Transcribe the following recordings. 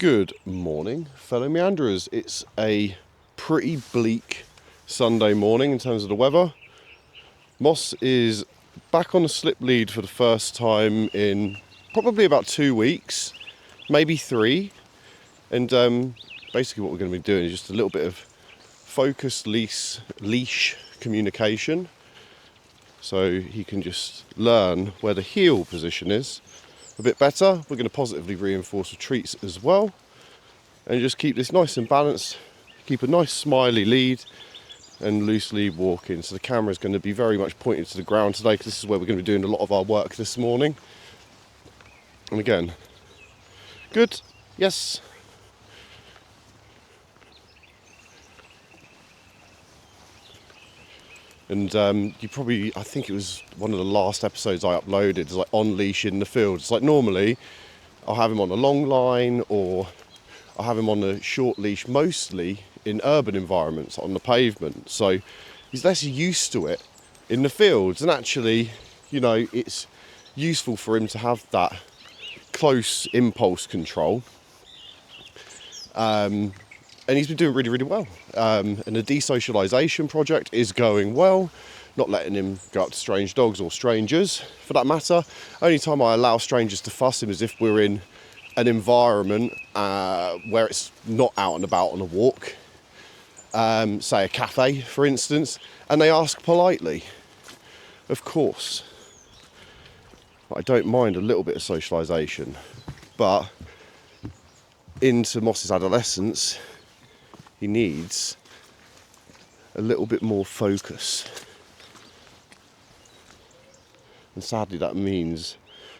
Good morning, fellow meanderers. It's a pretty bleak Sunday morning in terms of the weather. Moss is back on the slip lead for the first time in probably about 2 weeks, maybe 3. And basically what we're going to be doing is just a little bit of focused leash communication, so he can just learn where the heel position is a bit better. We're going to positively reinforce with treats as well, and just keep this nice and balanced, keep a nice smiley lead and loose lead walking. So the camera is going to be very much pointed to the ground today, because this is where we're going to be doing a lot of our work this morning. And again, good, yes. And you probably, I think it was one of the last episodes I uploaded, is like on leash in the field. It's like normally I'll have him on a long line, or I'll have him on a short leash, mostly in urban environments on the pavement. So he's less used to it in the fields, and actually, you know, it's useful for him to have that close impulse control. And he's been doing really, really well. And the desocialisation project is going well. Not letting him go up to strange dogs or strangers, for that matter. Only time I allow strangers to fuss him is if we're in an environment where it's not out and about on a walk. Say a cafe, for instance, and they ask politely. Of course. I don't mind a little bit of socialisation. But into Moss's adolescence, he needs a little bit more focus. And sadly that means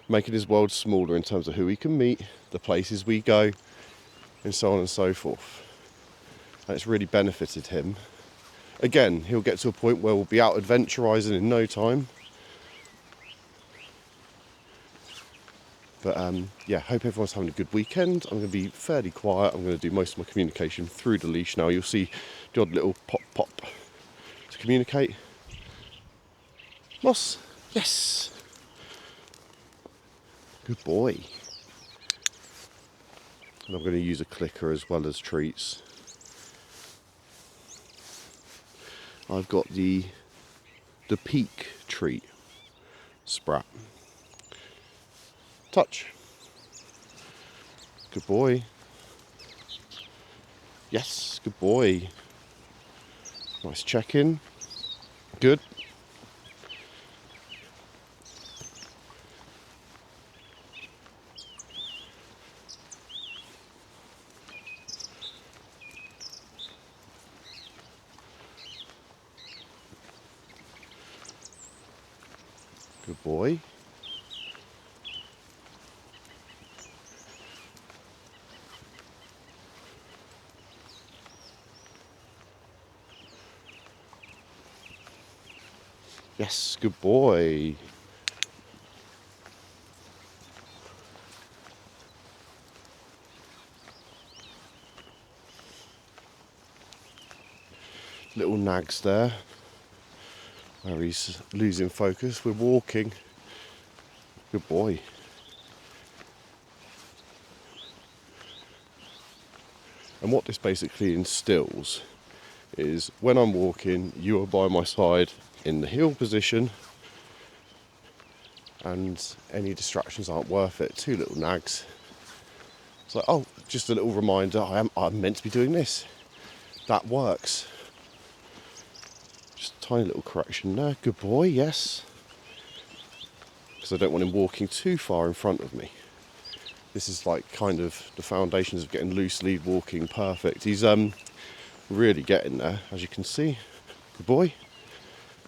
making his world smaller in terms of who he can meet, the places we go, and so on and so forth. And it's really benefited him. Again, he'll get to a point where we'll be out adventurising in no time. But yeah, hope everyone's having a good weekend. I'm going to be fairly quiet. I'm going to do most of my communication through the leash now. You'll see the odd little pop to communicate. Moss, yes. Good boy. And I'm going to use a clicker as well as treats. I've got the peak treat sprat. Touch. Good boy. Yes, good boy. Nice check-in. Good. Good boy. Yes, good boy. Little nags there, where he's losing focus. We're walking. Good boy. And what this basically instills is, when I'm walking, you are by my side in the heel position, and any distractions aren't worth it. 2 little nags. It's like, oh, just a little reminder, I'm meant to be doing this. That works. Just a tiny little correction there. Good boy, yes. Because I don't want him walking too far in front of me. This is like kind of the foundations of getting loose lead walking perfect. He's really getting there, as you can see. Good boy.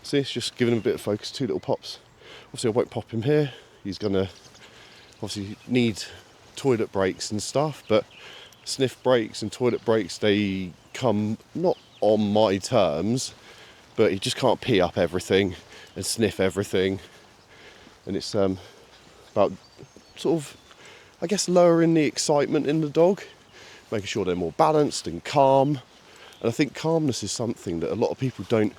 See, it's just giving him a bit of focus. 2 little pops. Obviously I won't pop him here. He's gonna obviously need toilet breaks and stuff, but sniff breaks and toilet breaks, they come not on my terms, but he just can't pee up everything and sniff everything. And it's about sort of, I guess, lowering the excitement in the dog, making sure they're more balanced and calm. And I think calmness is something that a lot of people don't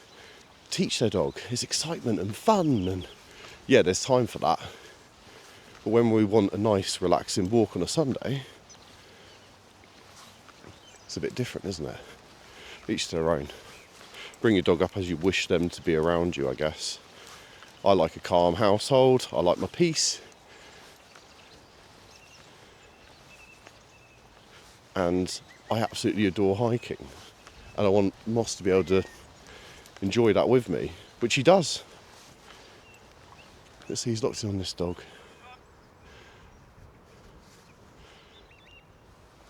teach their dog. It's excitement and fun, and yeah, there's time for that. But when we want a nice relaxing walk on a Sunday, It's a bit different, isn't it? Each to their own. Bring your dog up as you wish them to be around you, I guess. I like a calm household. I like my peace. And I absolutely adore hiking. And I want Moss to be able to enjoy that with me, which he does. Let's see, he's locked in on this dog.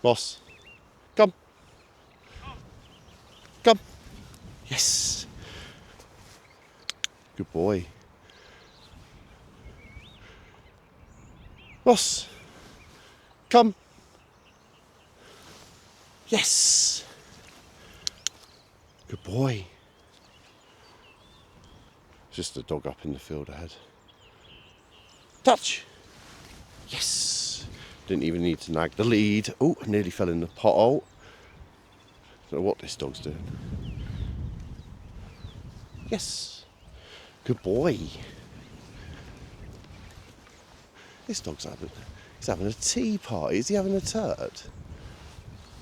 Moss, come. Come. Yes. Good boy. Moss, come. Yes. Good boy. Just a dog up in the field ahead. Touch. Yes. Didn't even need to nag the lead. Oh, nearly fell in the pothole. Don't know what this dog's doing. Yes. Good boy. This dog's having a tea party. Is he having a turd?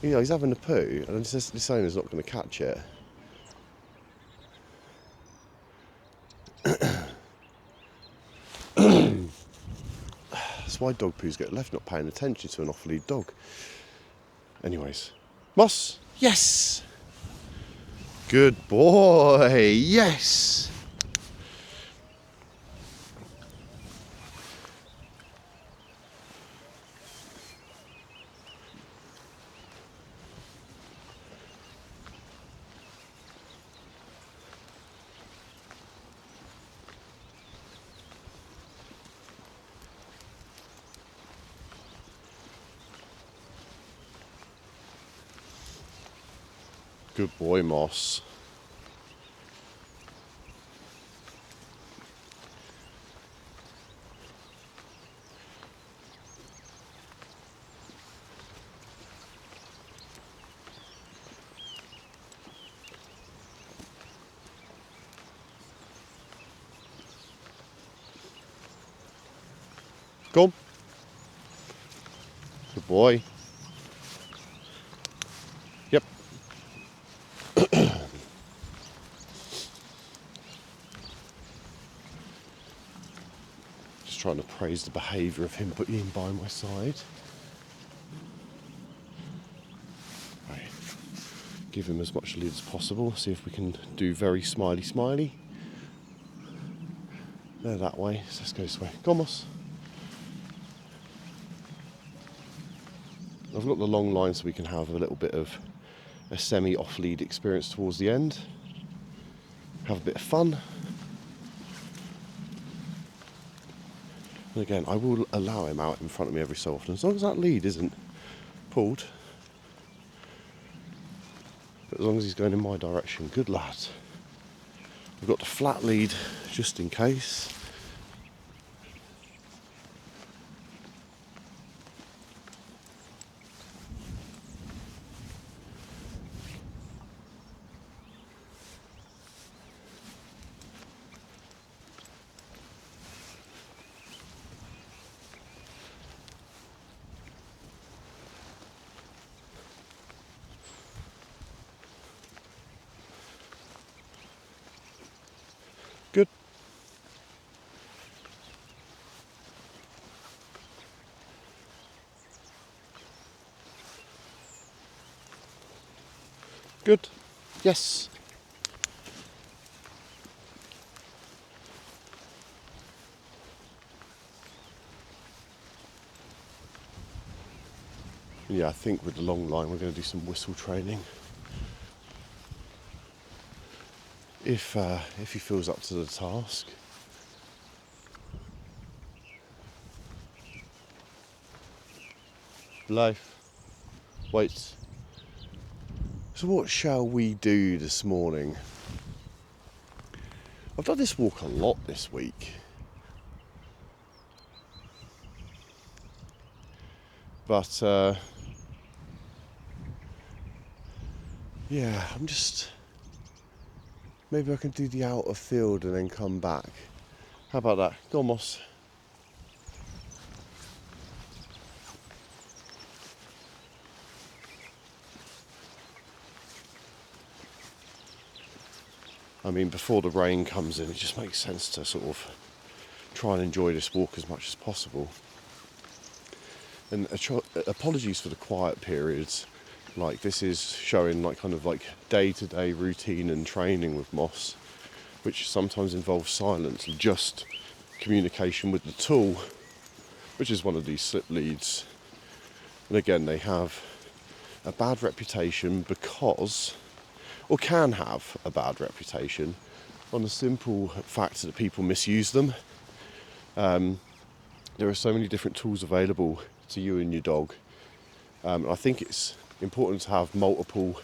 You know, he's having a poo, and this owner's not going to catch it. That's why dog poos get left not paying attention to an off-lead dog. Anyways. Moss! Yes! Good boy! Yes! Good boy, Moss. Go on. Good boy. Yep. Just trying to praise the behaviour of him being by my side. Right. Give him as much lead as possible. See if we can do very smiley. They're that way, so let's go this way. Go on, Moss. I've got the long line so we can have a little bit of a semi-off-lead experience towards the end. Have a bit of fun. And again, I will allow him out in front of me every so often, as long as that lead isn't pulled. But as long as he's going in my direction, good lad. We've got the flat lead just in case. Good. Good. Yes. Yeah, I think with the long line we're going to do some whistle training. If he feels up to the task. Life. Wait. So what shall we do this morning? I've done this walk a lot this week. But yeah, I'm just... Maybe I can do the out of field and then come back. How about that? Go on, Moss. I mean, before the rain comes in, it just makes sense to sort of try and enjoy this walk as much as possible. And apologies for the quiet periods. Like, this is showing like kind of like day-to-day routine and training with Moss, which sometimes involves silence and just communication with the tool, which is one of these slip leads. And again, they have a bad reputation because, or can have a bad reputation, on the simple fact that people misuse them. There are so many different tools available to you and your dog. I think it's important to have multiple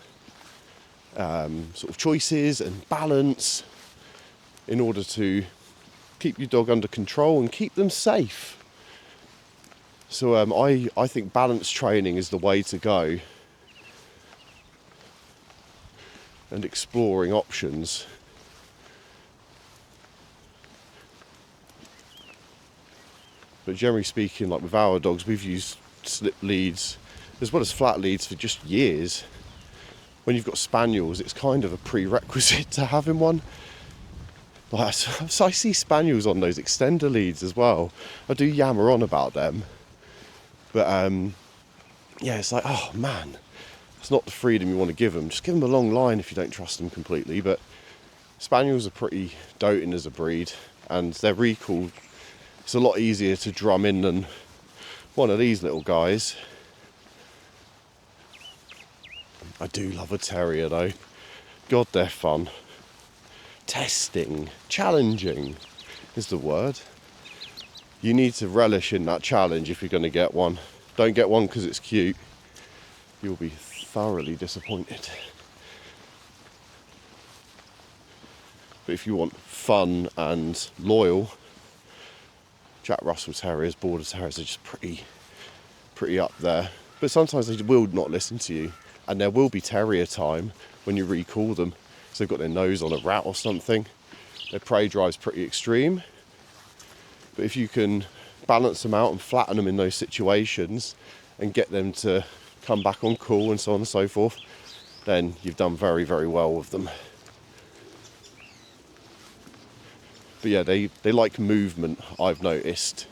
sort of choices and balance in order to keep your dog under control and keep them safe. So I think balance training is the way to go, and exploring options. But generally speaking, like with our dogs, we've used slip leads as well as flat leads for just years. When you've got spaniels, it's kind of a prerequisite to having one. Like, so I see spaniels on those extender leads as well. I do yammer on about them. But yeah, it's like, oh man, it's not the freedom you want to give them. Just give them a long line if you don't trust them completely. But spaniels are pretty doting as a breed, and their recall, it's a lot easier to drum in than one of these little guys. I do love a terrier though. God, they're fun. Testing, challenging is the word. You need to relish in that challenge if you're going to get one. Don't get one because it's cute. You'll be thoroughly disappointed. But if you want fun and loyal, Jack Russell Terriers, Border Terriers are just pretty up there. But sometimes they will not listen to you, and there will be terrier time when you recall them. So they've got their nose on a rat or something. Their prey drive's pretty extreme. But if you can balance them out and flatten them in those situations and get them to come back on call and so on and so forth, then you've done very, very well with them. But yeah, they like movement, I've noticed.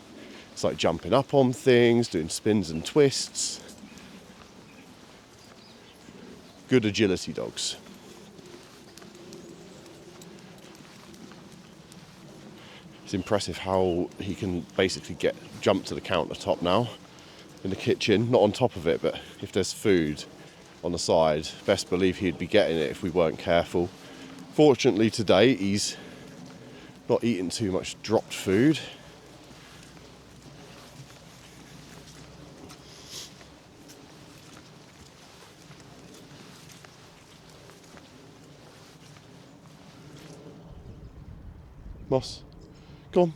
It's like jumping up on things, doing spins and twists. Good agility dogs. It's impressive how he can basically jump to the countertop now in the kitchen, not on top of it, but if there's food on the side, best believe he'd be getting it if we weren't careful. Fortunately today, he's not eating too much dropped food. Moss, go on.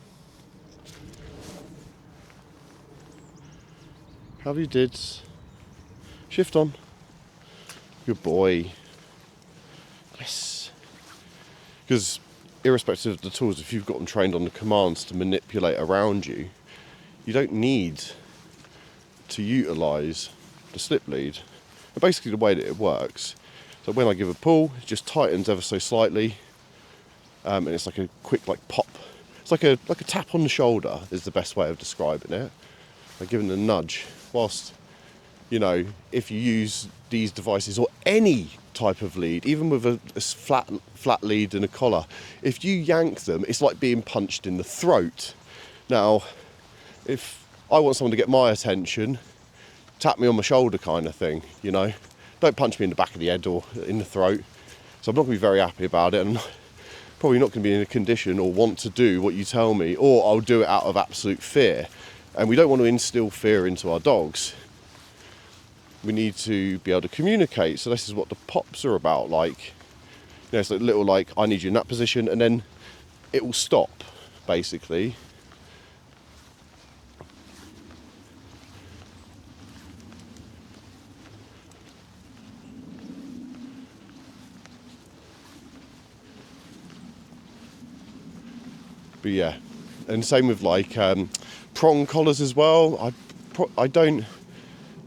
Have you did? Shift on. Good boy. Yes. Because irrespective of the tools, if you've got them trained on the commands to manipulate around you, you don't need to utilise the slip lead. But basically the way that it works, so when I give a pull, it just tightens ever so slightly, and it's like a quick like pop. It's like a tap on the shoulder is the best way of describing it. Like giving a nudge. Whilst, you know, if you use these devices or any type of lead, even with a flat lead and a collar, if you yank them, it's like being punched in the throat. Now, if I want someone to get my attention, tap me on my shoulder kind of thing, you know. Don't punch me in the back of the head or in the throat. So I'm not going to be very happy about it, and probably not going to be in a condition or want to do what you tell me, or I'll do it out of absolute fear. And we don't want to instill fear into our dogs. We need to be able to communicate. So this is what the pops are about. Like, you know, it's like little like, I need you in that position, and then it will stop, basically. But yeah, and same with like prong collars as well.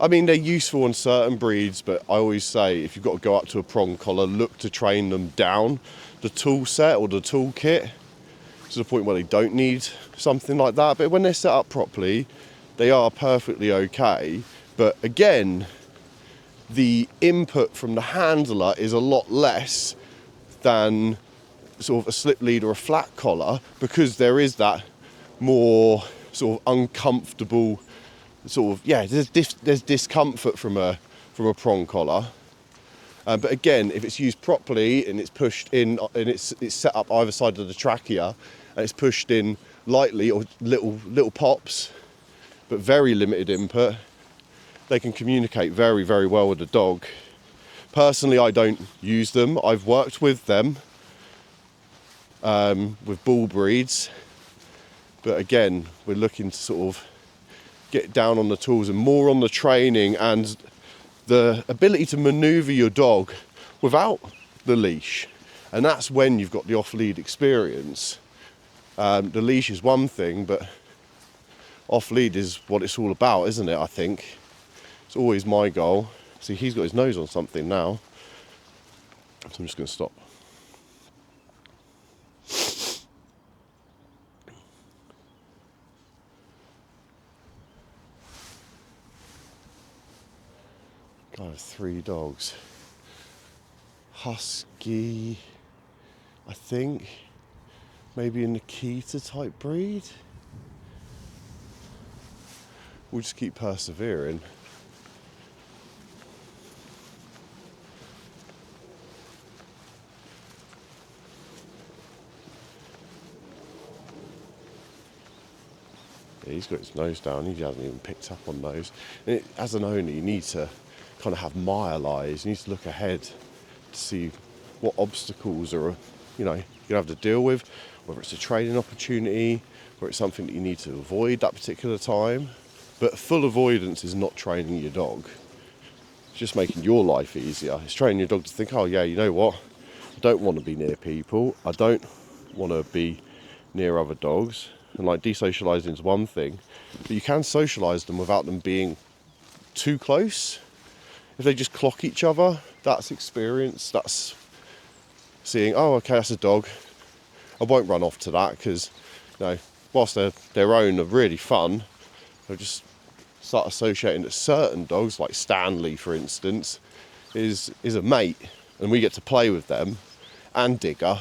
I I mean, they're useful on certain breeds, but I always say if you've got to go up to a prong collar, look to train them down the tool set or the toolkit to the point where they don't need something like that. But when they're set up properly, they are perfectly okay. But again, the input from the handler is a lot less than sort of a slip lead or a flat collar, because there is that more sort of uncomfortable sort of, yeah, there's discomfort from a prong collar. But again, if it's used properly and it's pushed in and it's set up either side of the trachea and it's pushed in lightly or little pops, but very limited input, they can communicate very, very well with the dog. Personally, I don't use them. I've worked with them with bull breeds, but again, we're looking to sort of get down on the tools and more on the training and the ability to maneuver your dog without the leash. And that's when you've got the off-lead experience. The leash is one thing, but off-lead is what it's all about, isn't it? I think it's always my goal. See, he's got his nose on something now, so I'm just going to stop. I have 3 dogs. Husky, I think, maybe a Nikita type breed. We'll just keep persevering. Yeah, he's got his nose down, he hasn't even picked up on those. And as an owner, you need to kind of have mile eyes. You need to look ahead to see what obstacles are, you're going to have to deal with, whether it's a training opportunity, or it's something that you need to avoid that particular time. But full avoidance is not training your dog. It's just making your life easier. It's training your dog to think, oh yeah, you know what? I don't want to be near people. I don't want to be near other dogs. And like desocialising is one thing, but you can socialise them without them being too close. If they just clock each other, that's experience, that's seeing, oh, okay, that's a dog. I won't run off to that because, whilst they're their own are really fun, they'll just start associating that certain dogs, like Stanley, for instance, is a mate, and we get to play with them, and Digger.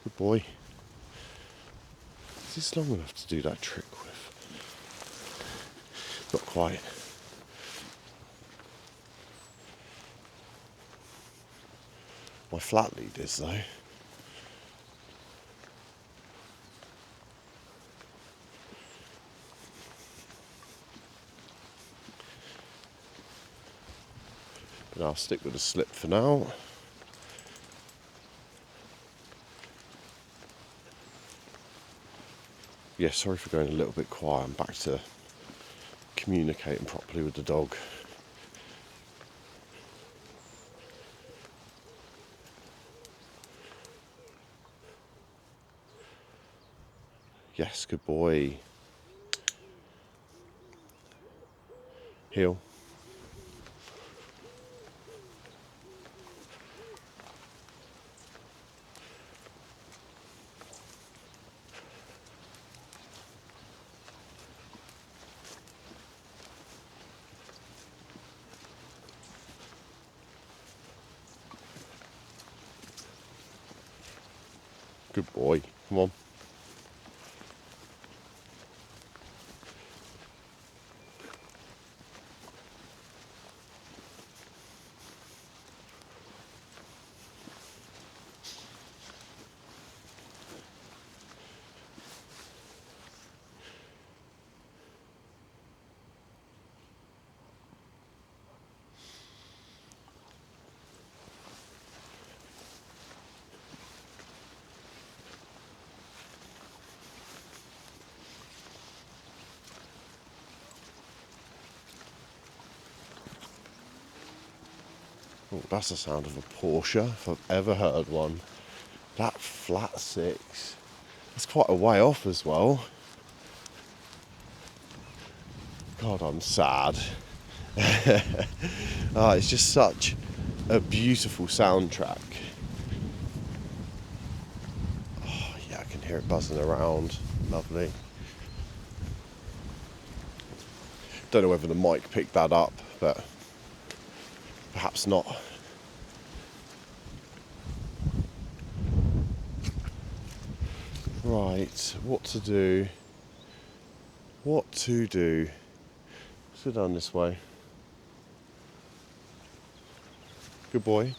Good boy. Is this long enough to do that trick with? Not quite. My flat lead is though. But I'll stick with the slip for now. Yeah, sorry for going a little bit quiet. I'm back to communicating properly with the dog. Yes, good boy. Heel. Good boy. Come on. Oh, that's the sound of a Porsche, if I've ever heard one. That flat six. That's quite a way off as well. God, I'm sad. It's just such a beautiful soundtrack. Oh, yeah, I can hear it buzzing around. Lovely. Don't know whether the mic picked that up, but perhaps not. Right, what to do? What to do? Sit down this way. Good boy.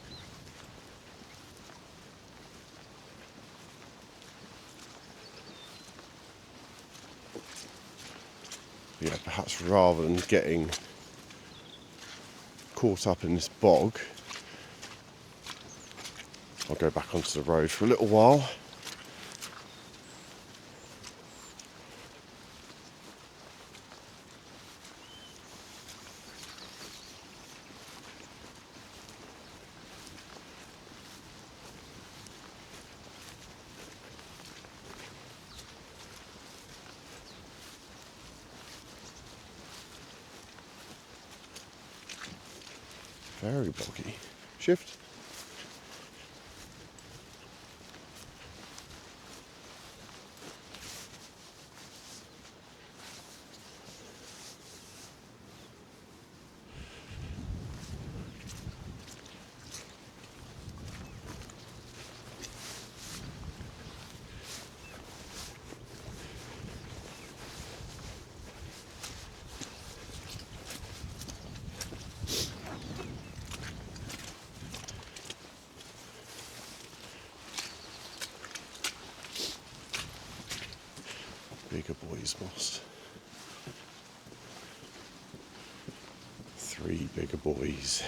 Yeah, perhaps rather than getting caught up in this bog, I'll go back onto the road for a little while. Very boggy. Shift. Bigger boys, boss. 3 bigger boys.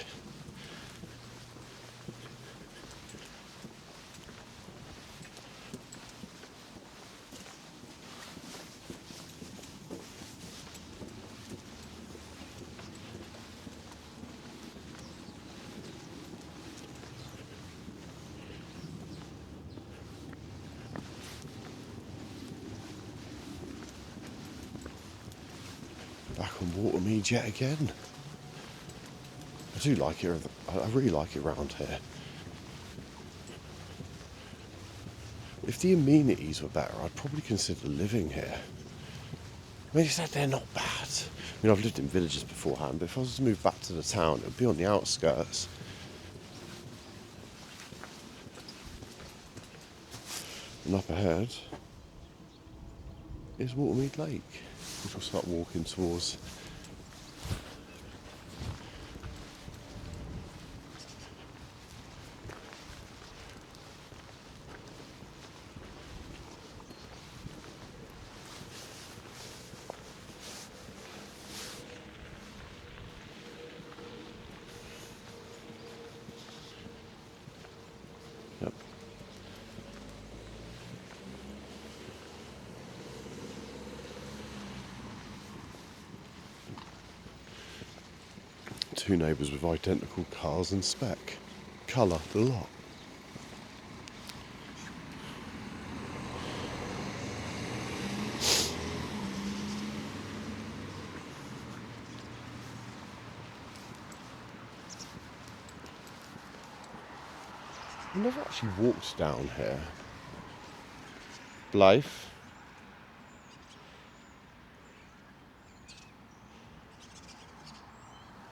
Back on Watermead yet again. I do like it. I really like it round here. If the amenities were better, I'd probably consider living here. I mean, it's that they're not bad. I mean, I've lived in villages beforehand, but if I was to move back to the town, it would be on the outskirts. And up ahead is Watermead Lake, which we'll start walking towards. Yep. Two neighbours with identical cars and spec. Colour, the lot. I've never actually walked down here. Blythe.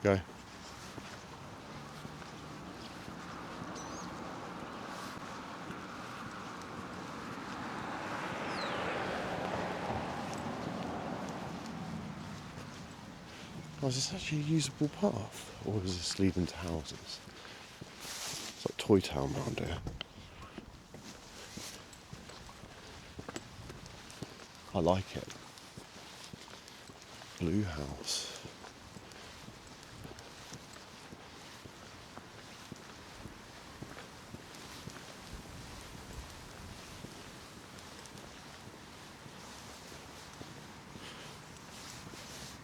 Go. Oh, is this actually a usable path? Or is this leading to houses? It's like Toy Town round here. I like it. Blue house.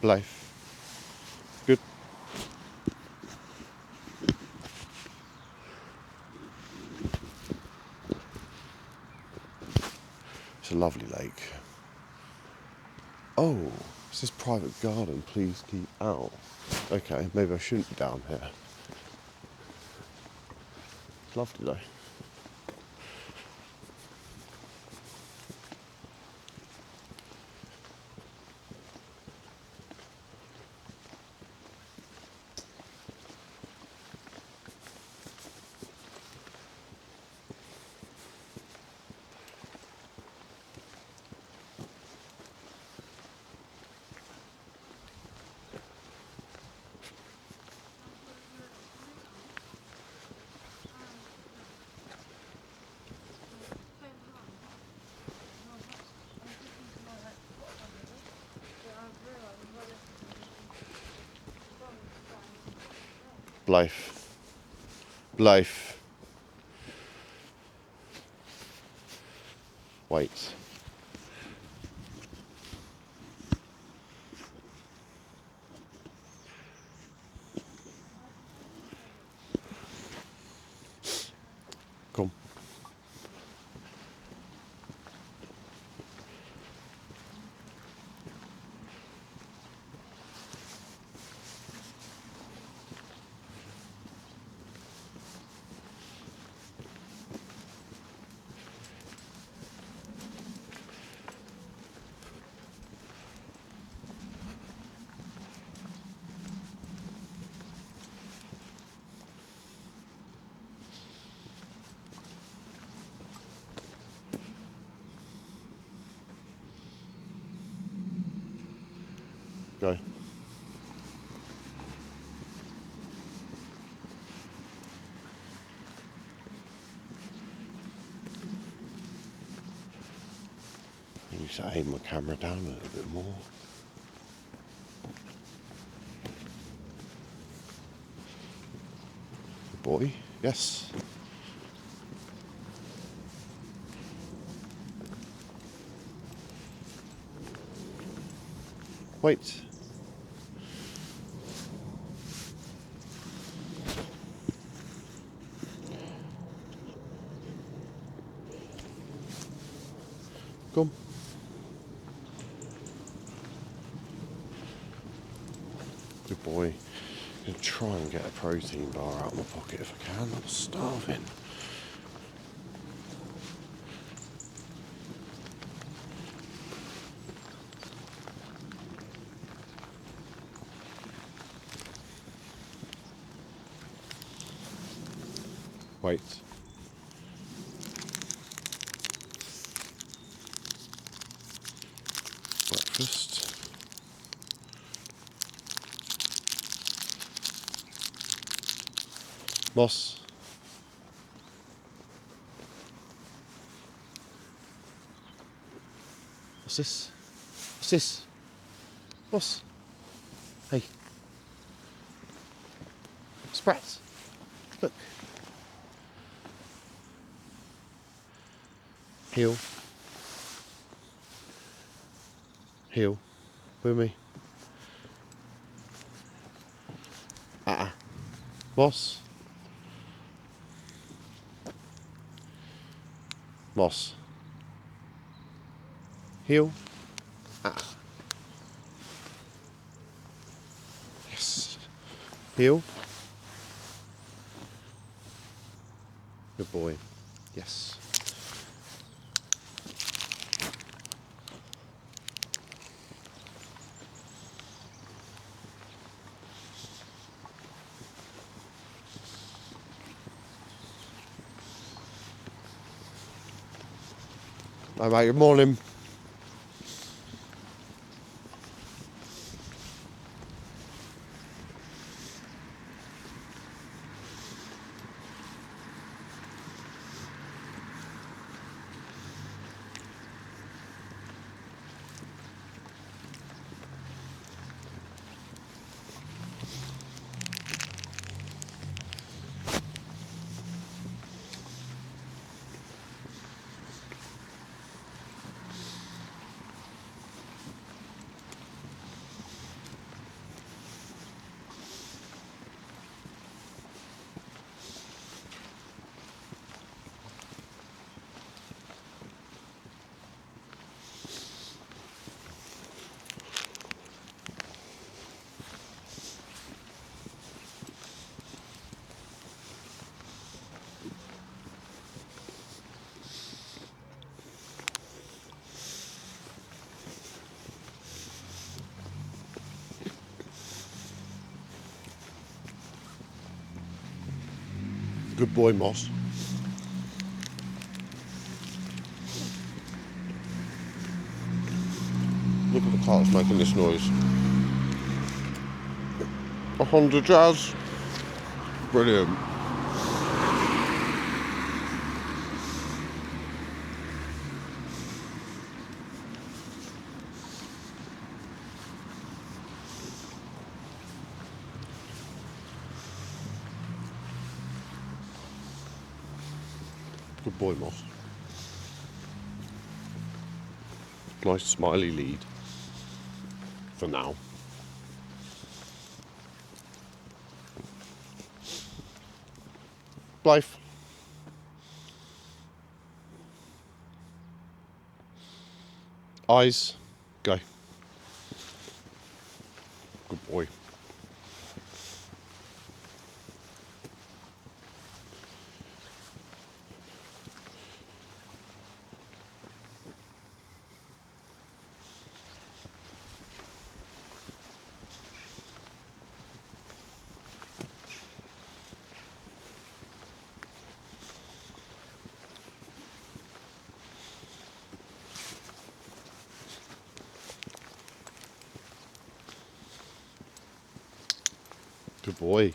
Life. Good. It's a lovely lake. Oh, it says private garden, please keep out. Okay, maybe I shouldn't be down here. It's lovely though. Life. Life. Wait. Come. Go. I need to aim my camera down a little bit more. Good boy. Yes. Wait. Come. Good boy. I'm going to try and get a protein bar out of my pocket if I can. I'm starving. Wait. Breakfast. Moss. What's this? What's this? Moss. Hey. Sprats. Look. Heel. Heel. With me. Moss. Moss. Heel. Yes. Heel. Good boy. Yes. Hi mate, good morning. Good boy, Moss. Look at the carts making this noise. A Honda Jazz. Brilliant. Good boy, Moss. Nice smiley lead. For now. Blythe. Eyes. Go. Good boy. Good boy.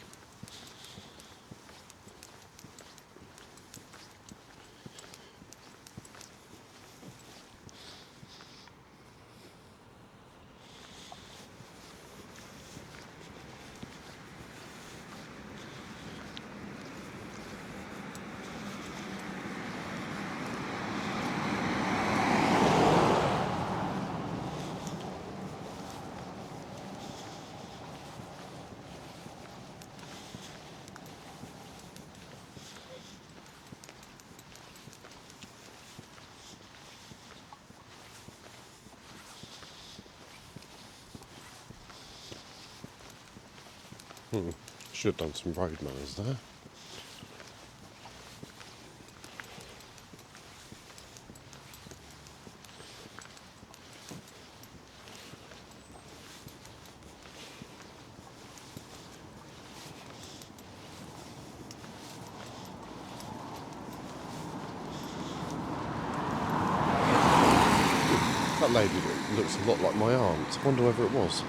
Should have done some road manners there. That lady looks a lot like my aunt. I wonder whether it was.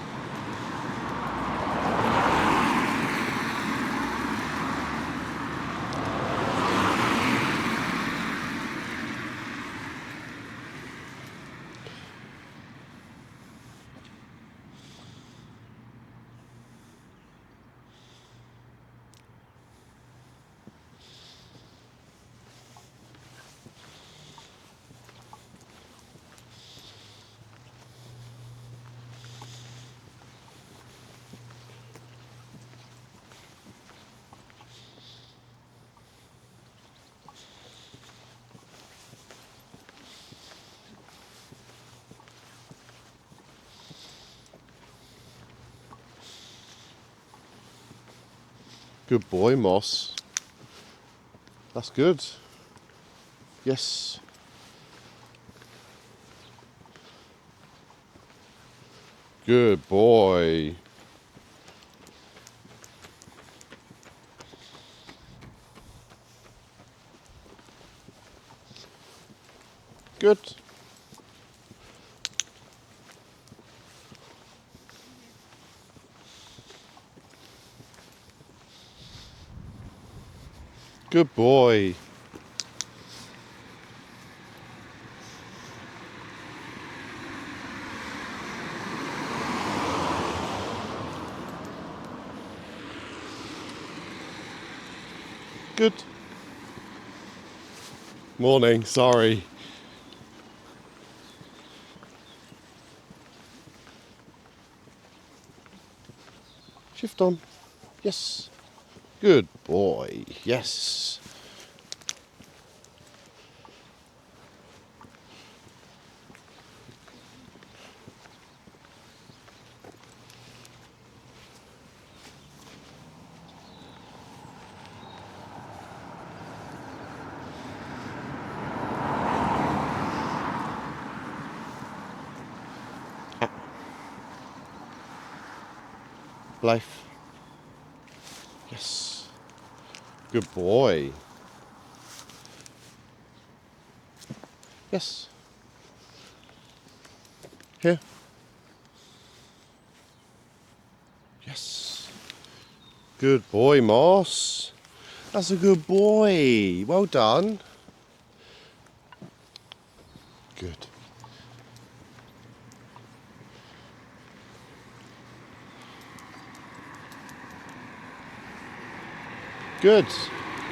Good boy, Moss. That's good. Yes. Good boy. Good. Good boy. Good. Morning, sorry. Shift on. Yes. Good boy. Yes. Blythe. Yes. Good boy. Yes. Here. Yes. Good boy, Moss. That's a good boy. Well done. Good. Good.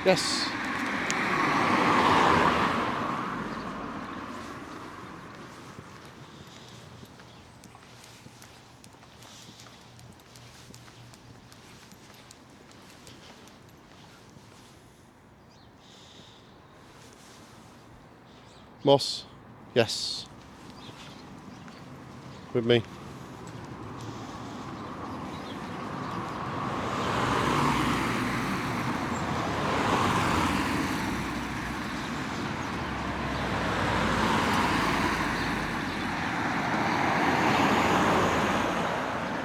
Yes. Moss. Yes. With me.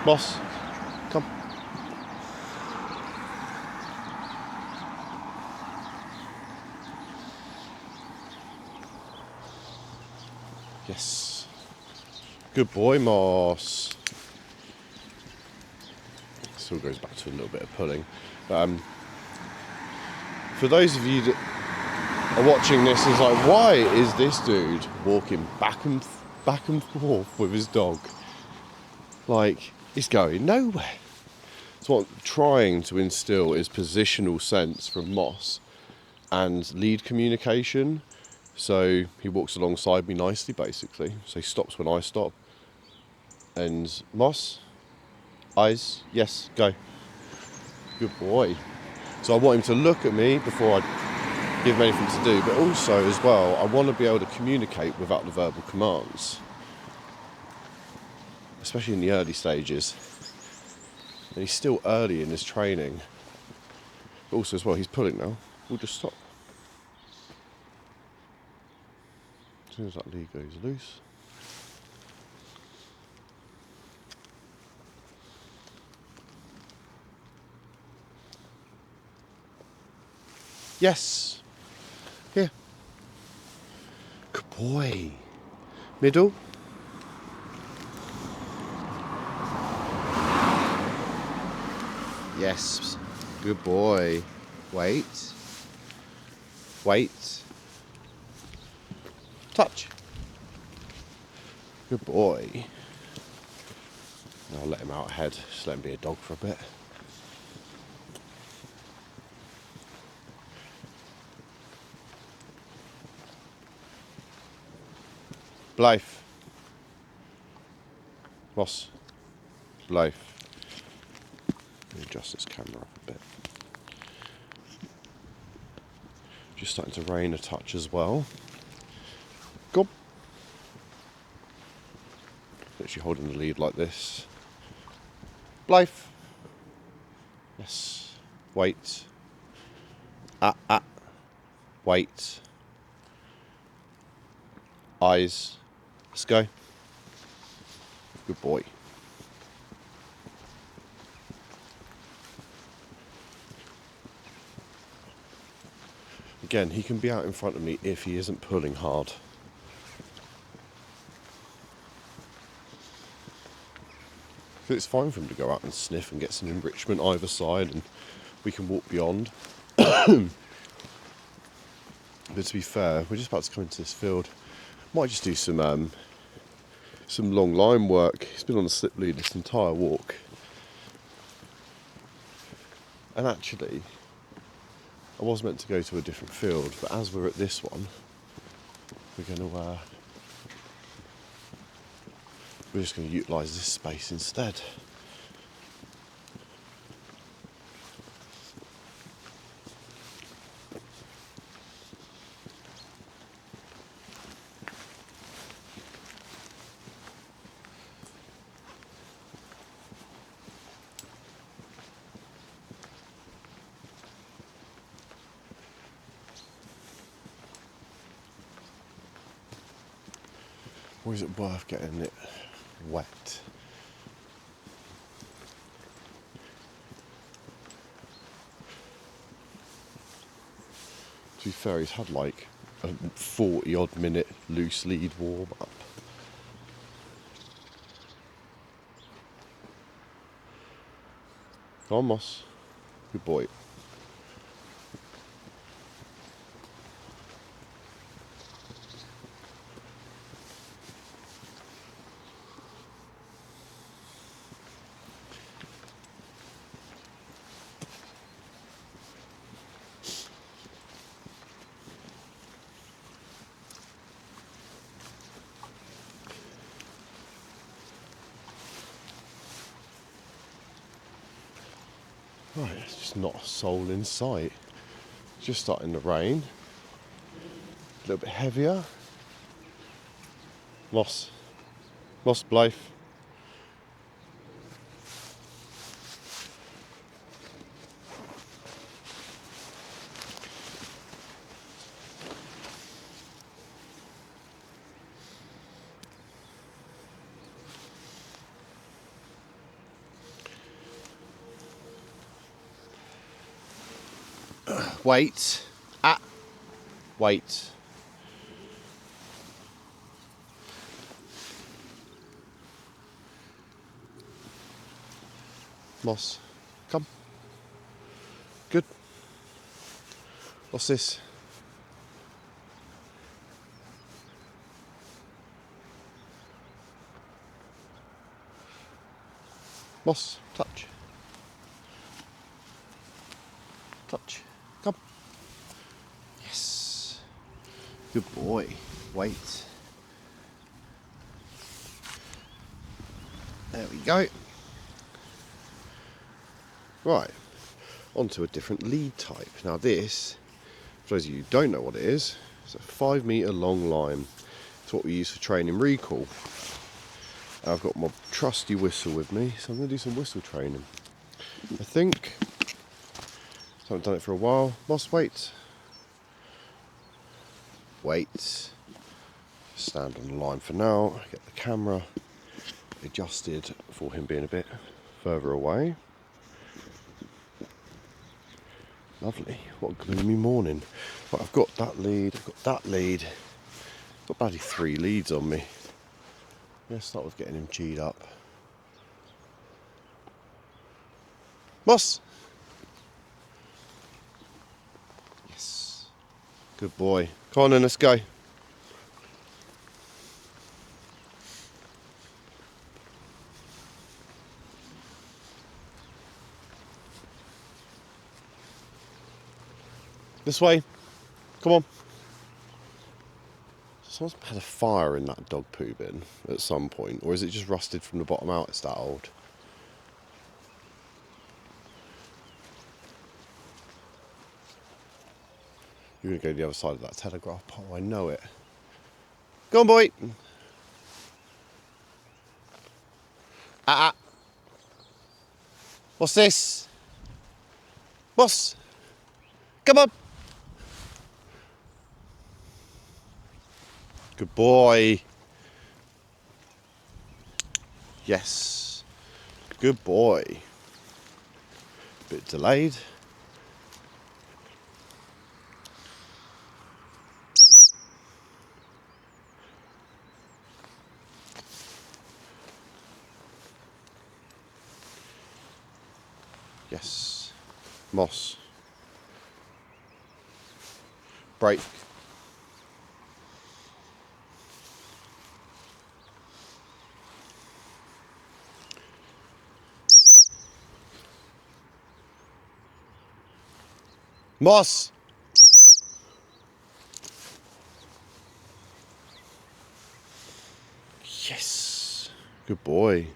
Moss. Come. Yes. Good boy, Moss. Still goes back to a little bit of pulling. For those of you that are watching this, is like, why is this dude walking back and forth with his dog? Like, he's going nowhere. So what I'm trying to instill is positional sense from Moss and lead communication. So he walks alongside me nicely, basically. So he stops when I stop. And Moss, eyes, yes, go. Good boy. So I want him to look at me before I give him anything to do. But also, as well, I want to be able to communicate without the verbal commands. Especially in the early stages. And he's still early in his training. But also, as well, he's pulling now. We'll just stop. As soon as that lead goes loose. Yes. Here. Good boy. Middle. Yes. Good boy. Wait. Wait. Touch. Good boy. I'll let him out ahead. Just let him be a dog for a bit. Blythe. Moss. Blythe. Let me adjust this camera up a bit. Just starting to rain a touch as well. Go. Literally holding the lead like this. Blythe. Yes. Wait. Wait. Eyes. Let's go. Good boy. Again, he can be out in front of me if he isn't pulling hard. So it's fine for him to go out and sniff and get some enrichment either side, and we can walk beyond. But to be fair, we're just about to come into this field. Might just do some long line work. He's been on the slip lead this entire walk. And actually, I was meant to go to a different field, but as we're at this one, we're just going to utilise this space instead. Or is it worth getting it wet? To be fair, he's had like a 40 odd minute loose lead warm up. Come on, Moss. Good boy. Right, it's just not a soul in sight. It's just starting to rain. A little bit heavier. Moss. Moss, Blythe. Wait. Ah. Wait. Moss. Come. Good. What's this? Moss. Touch. Touch. Come. Yes. Good boy. Wait. There we go. Right. Onto a different lead type. Now this, for those of you who don't know what it is, it's a 5 metre long line. It's what we use for training recall. And I've got my trusty whistle with me, so I'm going to do some whistle training. I think. I haven't done it for a while. Moss, wait. Wait. Stand on the line for now. Get the camera adjusted for him being a bit further away. Lovely. What a gloomy morning. Right, I've got that lead. I've got that lead. I've got bloody 3 leads on me. Let's start with getting him cheed up. Moss! Yes. Good boy. Come on then, let's go. This way. Come on. Someone's had a fire in that dog poo bin at some point, or is it just rusted from the bottom out? It's that old. You're going to go to the other side of that telegraph pole, I know it. Go on, boy. What's this? Boss. Come on. Good boy. Yes. Good boy. Bit delayed. Yes. Moss. Break. Moss. Yes. Good boy.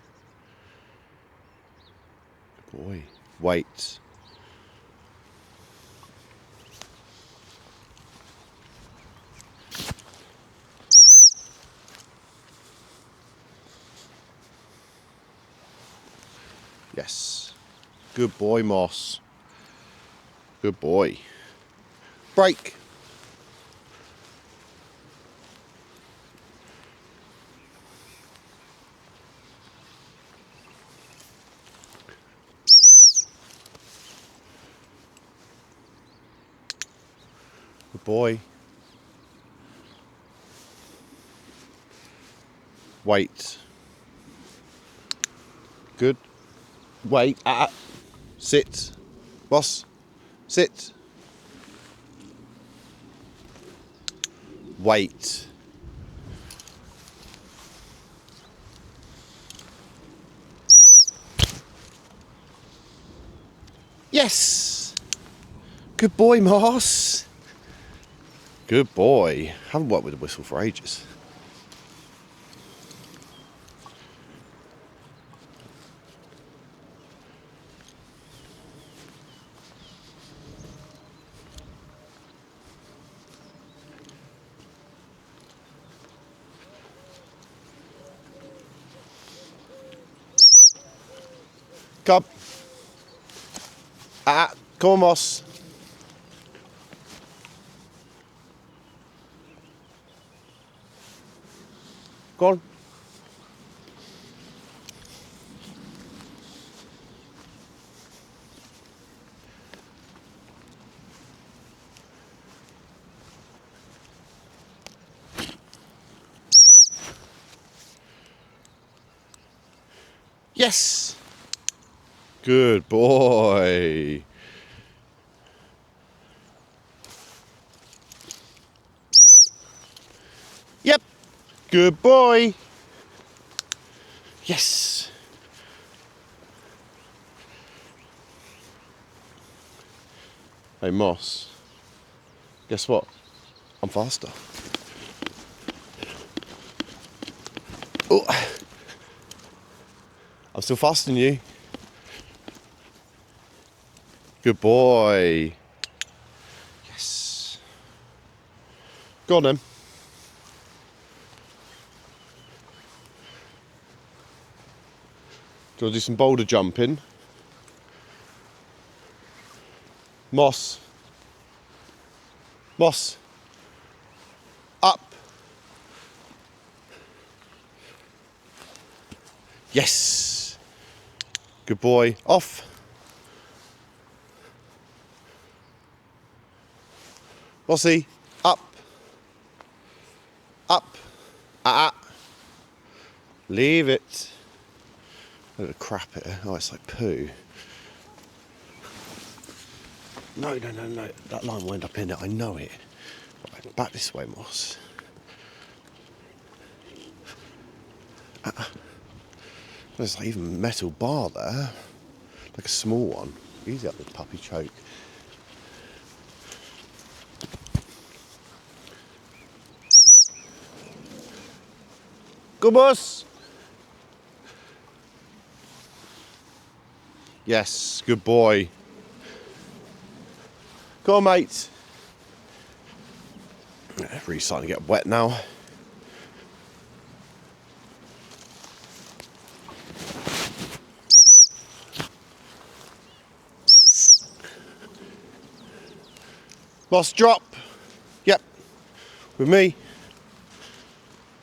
Good boy. Wait. Yes. Good boy, Moss. Good boy. Break. Good boy. Wait. Good. Wait. Sit. Boss. Sit. Wait. Yes. Good boy, Moss. Good boy. Haven't worked with a whistle for ages. Come. Come on, Moss. Go on. Yes. Good boy. Yep. Good boy. Yes. Hey, Moss. Guess what? I'm faster. Oh. I'm still faster than you. Good boy. Yes. Go on then. Do you want to do some boulder jumping? Moss. Moss. Up. Yes. Good boy. Off. Mossy. Up. Up. Leave it. Look at the crap here. Oh, it's like poo. No. That line will end up in it. I know it. Right, back this way, Moss. There's like even a metal bar there. Like a small one. Easy up the puppy choke. Good boss. Yes, good boy. Go on, mate. Really starting to get wet now. Boss, drop. Yep. With me.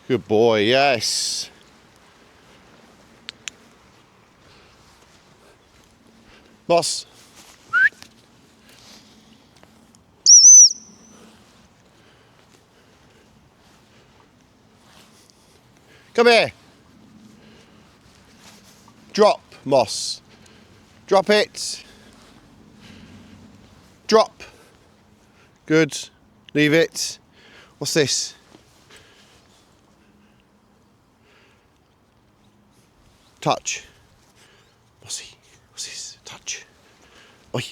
Good boy, yes. Boss. Come here. Drop, Moss. Drop it. Drop. Good. Leave it. What's this? Touch. Mossy. What's this? Touch. Oi.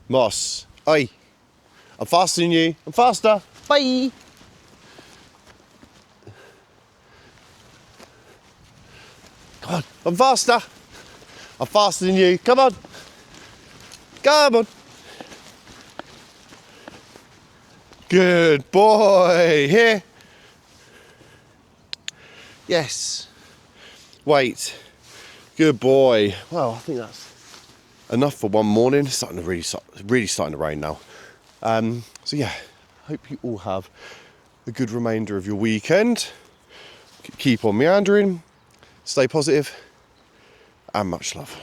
Moss. Oi. I'm faster than you. I'm faster. Bye. Come on. I'm faster. I'm faster than you. Come on. Come on. Good boy. Here. Yes. Wait. Good boy. Well, I think that's enough for one morning. It's starting to really starting to rain now. So yeah, hope you all have a good remainder of your weekend. Keep on meandering. Stay positive, and much love.